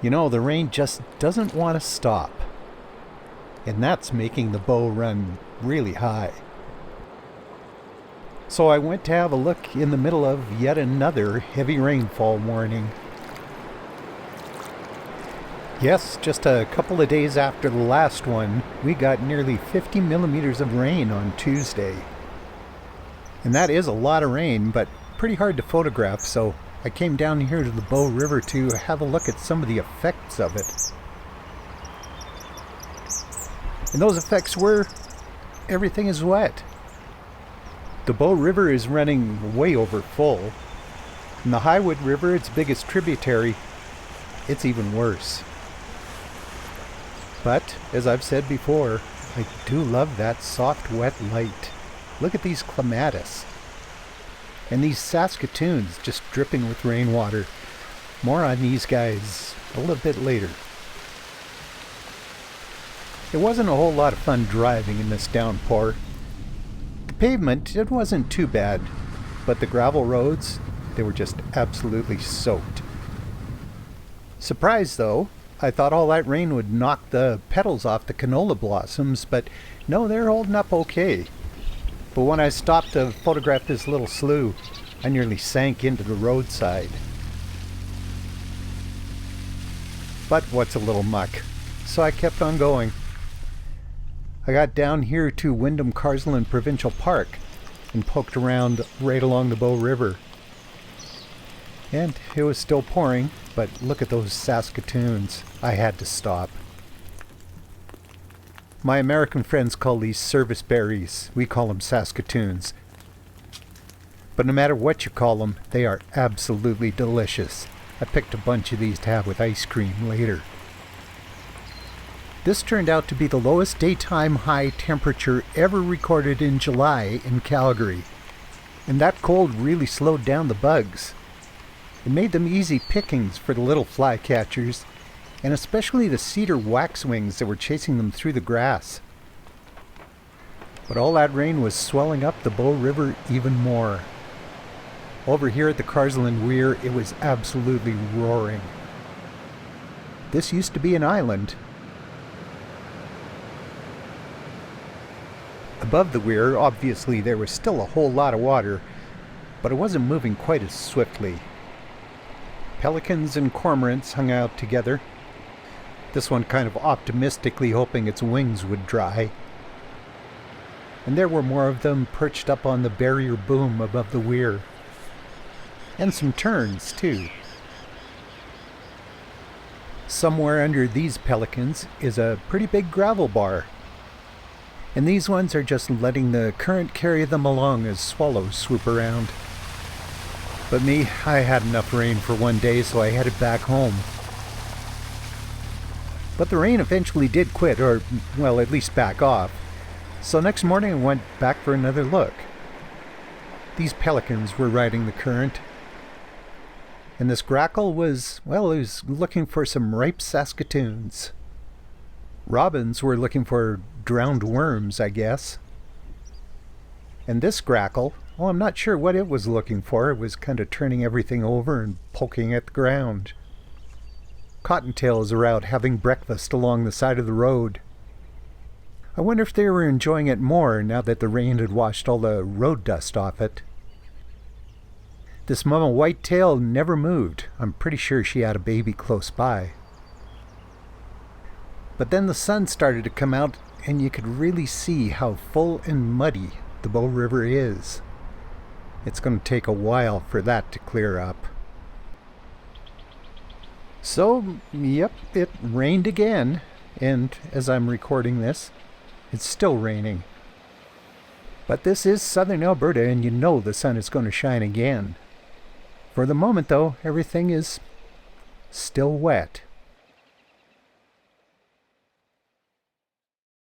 You know, the rain just doesn't want to stop, and that's making the bow run really high. So I went to have a look in the middle of yet another heavy rainfall warning. Yes, just a couple of days after the last one, we got nearly 50 millimeters of rain on Tuesday. And that is a lot of rain, but pretty hard to photograph, so I came down here to the Bow River to have a look at some of the effects of it. And those effects were, everything is wet. The Bow River is running way over full. And the Highwood River, its biggest tributary, it's even worse. But, as I've said before, I do love that soft, wet light. Look at these clematis. And these Saskatoons just dripping with rainwater. More on these guys a little bit later. It wasn't a whole lot of fun driving in this downpour. The pavement, it wasn't too bad, but the gravel roads, they were just absolutely soaked. Surprised though, I thought all that rain would knock the petals off the canola blossoms, but no, they're holding up okay. But when I stopped to photograph this little slough, I nearly sank into the roadside. But what's a little muck? So I kept on going. I got down here to Wyndham-Carsland Provincial Park and poked around right along the Bow River. And it was still pouring, but look at those Saskatoons. I had to stop. My American friends call these service berries. We call them Saskatoons. But no matter what you call them, they are absolutely delicious. I picked a bunch of these to have with ice cream later. This turned out to be the lowest daytime high temperature ever recorded in July in Calgary. And that cold really slowed down the bugs. It made them easy pickings for the little flycatchers, and especially the cedar waxwings that were chasing them through the grass. But all that rain was swelling up the Bow River even more. Over here at the Carsland Weir, it was absolutely roaring. This used to be an island. Above the weir, obviously there was still a whole lot of water, but it wasn't moving quite as swiftly. Pelicans and cormorants hung out together, this one kind of optimistically hoping its wings would dry. And there were more of them perched up on the barrier boom above the weir. And some terns, too. Somewhere under these pelicans is a pretty big gravel bar. And these ones are just letting the current carry them along as swallows swoop around. But me, I had enough rain for one day, so I headed back home. But the rain eventually did quit, or, well, at least back off. So next morning I went back for another look. These pelicans were riding the current. And this grackle was, well, it was looking for some ripe Saskatoons. Robins were looking for drowned worms, I guess. And this grackle, well, I'm not sure what it was looking for. It was kind of turning everything over and poking at the ground. Cottontails are out having breakfast along the side of the road. I wonder if they were enjoying it more now that the rain had washed all the road dust off it. This mama whitetail never moved. I'm pretty sure she had a baby close by. But then the sun started to come out, and you could really see how full and muddy the Bow River is. It's going to take a while for that to clear up. So, yep, it rained again, and as I'm recording this, it's still raining. But this is southern Alberta, and you know the sun is going to shine again. For the moment, though, everything is still wet.